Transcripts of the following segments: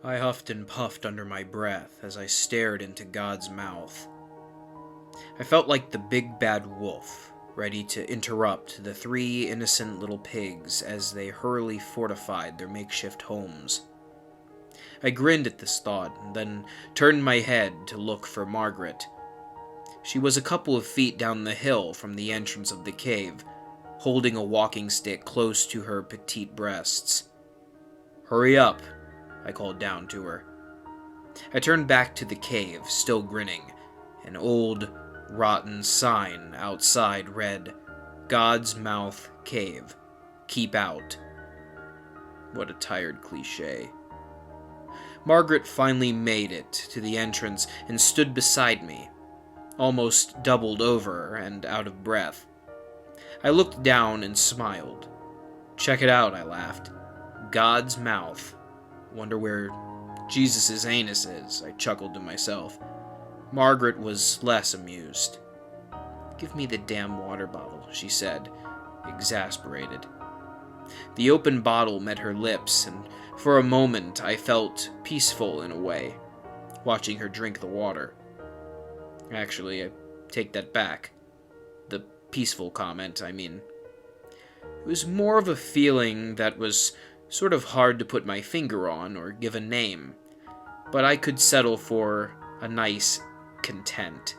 I huffed and puffed under my breath as I stared into God's mouth. I felt like the big bad wolf, ready to interrupt the three innocent little pigs as they hurriedly fortified their makeshift homes. I grinned at this thought, and then turned my head to look for Margaret. She was a couple of feet down the hill from the entrance of the cave, holding a walking stick close to her petite breasts. "Hurry up," I called down to her. I turned back to the cave, still grinning. An old, rotten sign outside read, "God's Mouth Cave. Keep out." What a tired cliché. Margaret finally made it to the entrance and stood beside me, almost doubled over and out of breath. I looked down and smiled. "Check it out," I laughed. "God's mouth. Wonder where Jesus' anus is," I chuckled to myself. Margaret was less amused. "Give me the damn water bottle," she said, exasperated. The open bottle met her lips, and for a moment I felt peaceful in a way, watching her drink the water. Actually, I take that back. The peaceful comment, I mean. It was more of a feeling that was sort of hard to put my finger on or give a name, but I could settle for a nice content.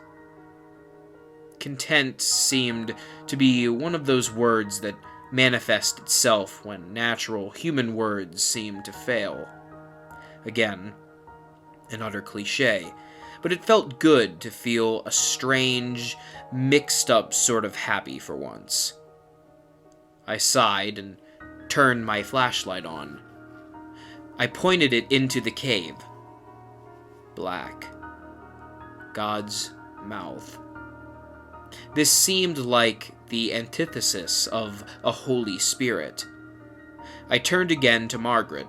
Content seemed to be one of those words that manifest itself when natural human words seem to fail. Again, an utter cliché, but it felt good to feel a strange, mixed-up sort of happy for once. I sighed and turned my flashlight on. I pointed it into the cave. Black. God's mouth. This seemed like the antithesis of a Holy Spirit. I turned again to Margaret.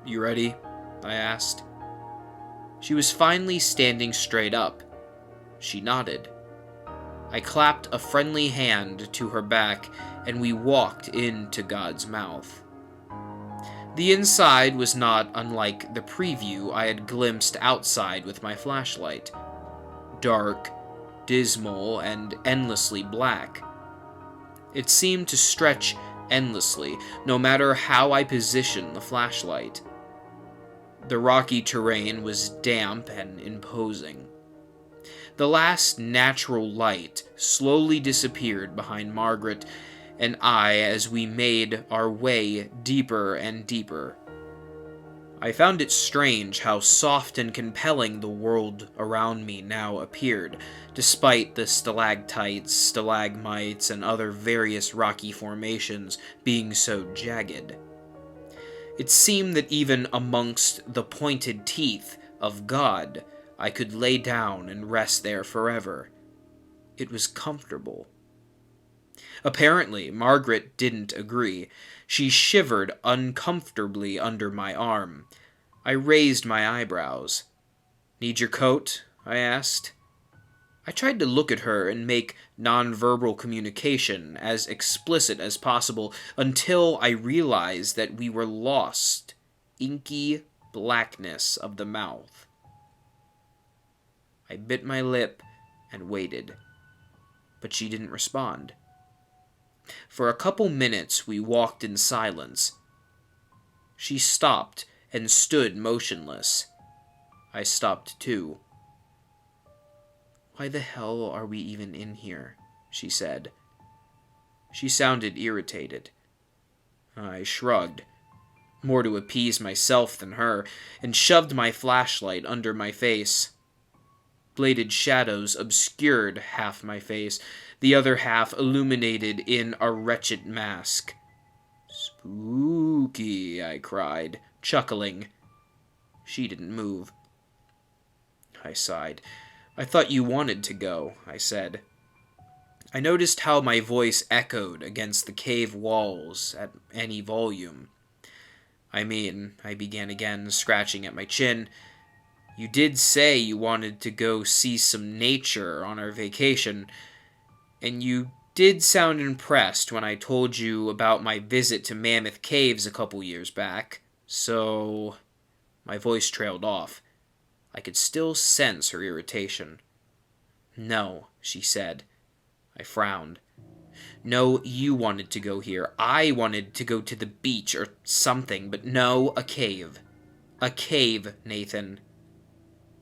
"You ready?" I asked. She was finally standing straight up. She nodded. I clapped a friendly hand to her back, and we walked into God's mouth. The inside was not unlike the preview I had glimpsed outside with my flashlight. Dark, dismal, and endlessly black. It seemed to stretch endlessly, no matter how I positioned the flashlight. The rocky terrain was damp and imposing. The last natural light slowly disappeared behind Margaret and I as we made our way deeper and deeper. I found it strange how soft and compelling the world around me now appeared, despite the stalactites, stalagmites, and other various rocky formations being so jagged. It seemed that even amongst the pointed teeth of God, I could lay down and rest there forever. It was comfortable. Apparently, Margaret didn't agree. She shivered uncomfortably under my arm. I raised my eyebrows. "Need your coat?" I asked. I tried to look at her and make nonverbal communication as explicit as possible until I realized that we were lost. Inky blackness of the mouth. I bit my lip and waited, but she didn't respond. For a couple minutes we walked in silence. She stopped and stood motionless. I stopped too. "Why the hell are we even in here?" she said. She sounded irritated. I shrugged, more to appease myself than her, and shoved my flashlight under my face. Bladed shadows obscured half my face, the other half illuminated in a wretched mask. "Spooky," I cried, chuckling. She didn't move. I sighed. "I thought you wanted to go," I said. I noticed how my voice echoed against the cave walls at any volume. "I began again, scratching at my chin. "You did say you wanted to go see some nature on our vacation, and you did sound impressed when I told you about my visit to Mammoth Caves a couple years back, so..." My voice trailed off. I could still sense her irritation. "No," she said. I frowned. "No, you wanted to go here. I wanted to go to the beach or something, but no, a cave. A cave, Nathan."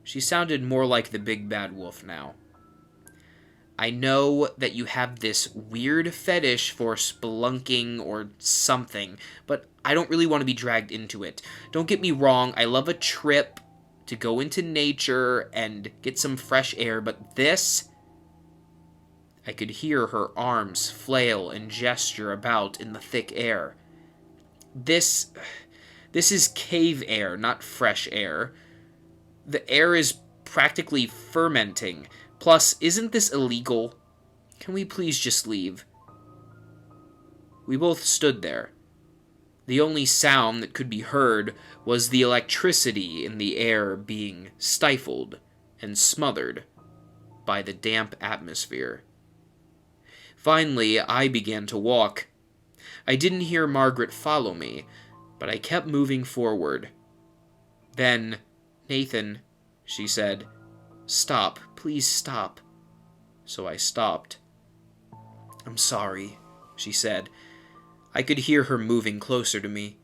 She sounded more like the big bad wolf now. "I know that you have this weird fetish for spelunking or something, but I don't really want to be dragged into it. Don't get me wrong, I love a trip to go into nature and get some fresh air, but this..." I could hear her arms flail and gesture about in the thick air. This is cave air, not fresh air. The air is practically fermenting. Plus, isn't this illegal? Can we please just leave?" We both stood there. The only sound that could be heard was the electricity in the air being stifled and smothered by the damp atmosphere. Finally, I began to walk. I didn't hear Margaret follow me, but I kept moving forward. Then, "Nathan," she said, "stop, please stop." So I stopped. "I'm sorry," she said. I could hear her moving closer to me.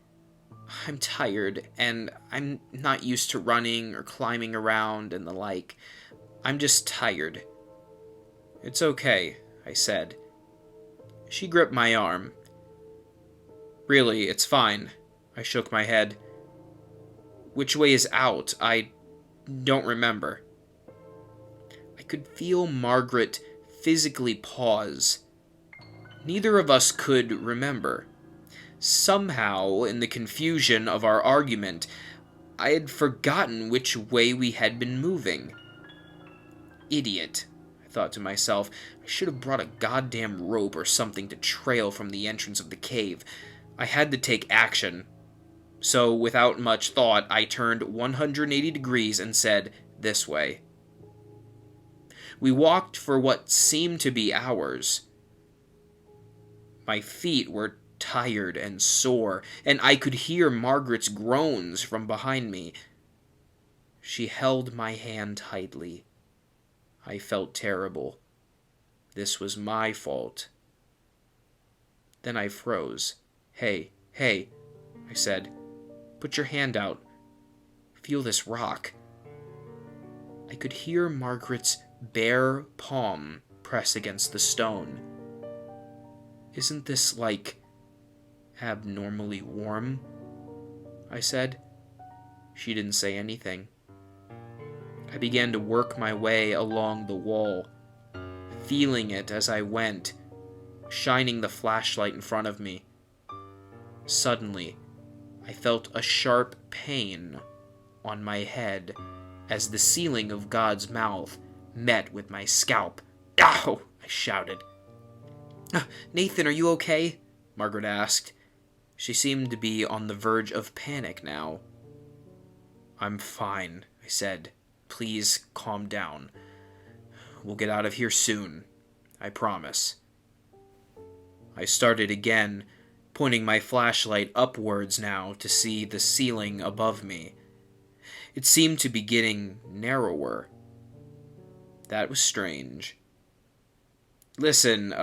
"I'm tired, and I'm not used to running or climbing around and the like. I'm just tired." "It's okay," I said. She gripped my arm. "Really, it's fine." I shook my head. "Which way is out? I don't remember." I could feel Margaret physically pause. Neither of us could remember. Somehow, in the confusion of our argument, I had forgotten which way we had been moving. Idiot, I thought to myself. I should have brought a goddamn rope or something to trail from the entrance of the cave. I had to take action. So, without much thought, I turned 180 degrees and said, "This way." We walked for what seemed to be hours. My feet were tired and sore, and I could hear Margaret's groans from behind me. She held my hand tightly. I felt terrible. This was my fault. Then I froze. Hey, I said. "Put your hand out. Feel this rock." I could hear Margaret's bare palm press against the stone. "Isn't this, abnormally warm?" I said. She didn't say anything. I began to work my way along the wall, feeling it as I went, shining the flashlight in front of me. Suddenly, I felt a sharp pain on my head as the ceiling of God's mouth met with my scalp. "Ow!" I shouted. "Nathan, are you okay?" Margaret asked. She seemed to be on the verge of panic now. "I'm fine," I said. "Please calm down. We'll get out of here soon. I promise." I started again, pointing my flashlight upwards now to see the ceiling above me. It seemed to be getting narrower. That was strange. "Listen,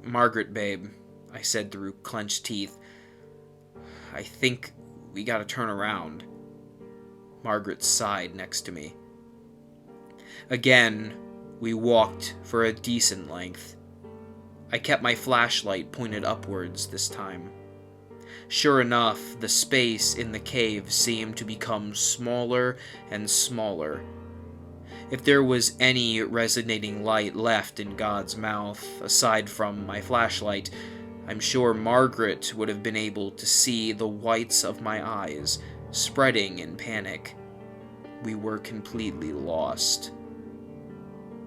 Margaret, babe," I said through clenched teeth. "I think we gotta turn around." Margaret sighed next to me. Again, we walked for a decent length. I kept my flashlight pointed upwards this time. Sure enough, the space in the cave seemed to become smaller and smaller. If there was any resonating light left in God's mouth, aside from my flashlight, I'm sure Margaret would have been able to see the whites of my eyes spreading in panic. We were completely lost.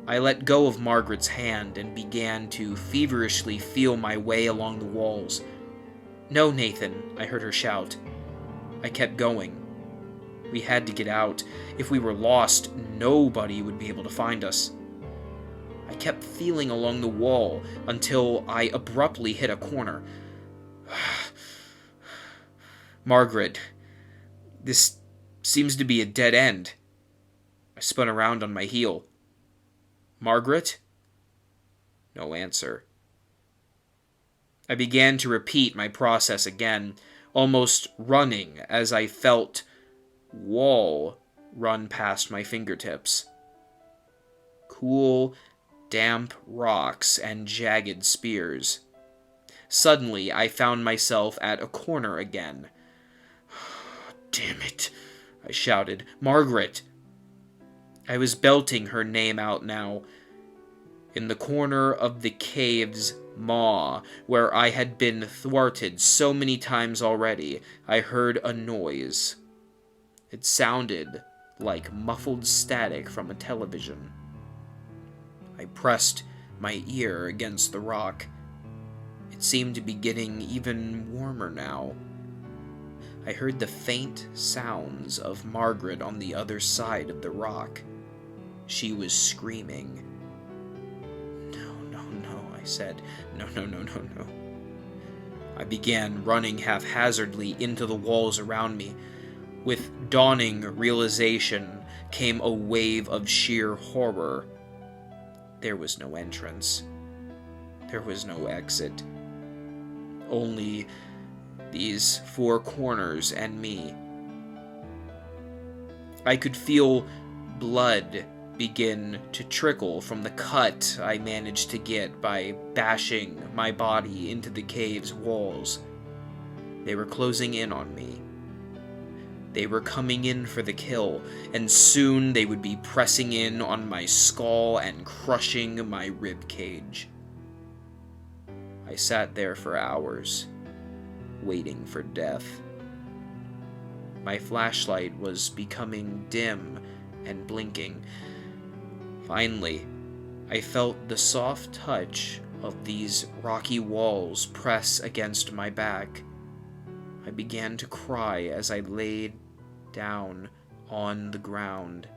I let go of Margaret's hand and began to feverishly feel my way along the walls. "No, Nathan," I heard her shout. I kept going. We had to get out. If we were lost, nobody would be able to find us. I kept feeling along the wall until I abruptly hit a corner. "Margaret, this Seems to be a dead end. I spun around on my heel. Margaret? No answer. I began to repeat my process again, almost running as I felt wall run past my fingertips. Cool, damp rocks and jagged spears. Suddenly, I found myself at a corner again. Damn it, I shouted. Margaret! I was belting her name out now. In the corner of the cave's maw, where I had been thwarted so many times already, I heard a noise. It sounded like muffled static from a television. I pressed my ear against the rock. It seemed to be getting even warmer now. I heard the faint sounds of Margaret on the other side of the rock. She was screaming. No, I said. No. I began running haphazardly into the walls around me. With dawning realization came a wave of sheer horror. There was no entrance. There was no exit. Only these four corners and me. I could feel blood begin to trickle from the cut I managed to get by bashing my body into the cave's walls. They were closing in on me. They were coming in for the kill, and soon they would be pressing in on my skull and crushing my rib cage. I sat there for hours, waiting for death. My flashlight was becoming dim and blinking. Finally, I felt the soft touch of these rocky walls press against my back. I began to cry as I laid down on the ground.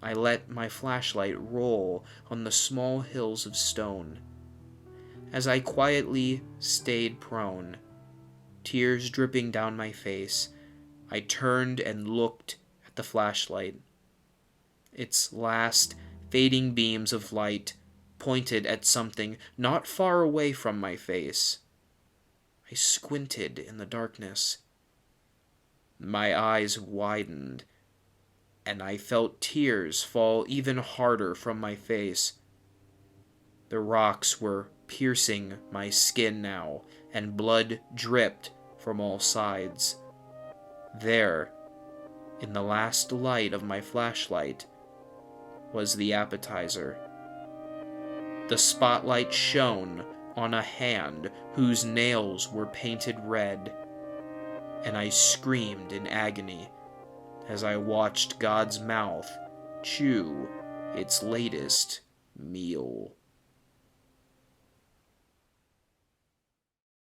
I let my flashlight roll on the small hills of stone. As I quietly stayed prone, tears dripping down my face, I turned and looked at the flashlight. Its last fading beams of light pointed at something not far away from my face. I squinted in the darkness. My eyes widened, and I felt tears fall even harder from my face. The rocks were piercing my skin now, and blood dripped from all sides. There, in the last light of my flashlight, was the appetizer. The spotlight shone on a hand whose nails were painted red, and I screamed in agony as I watched God's mouth chew its latest meal.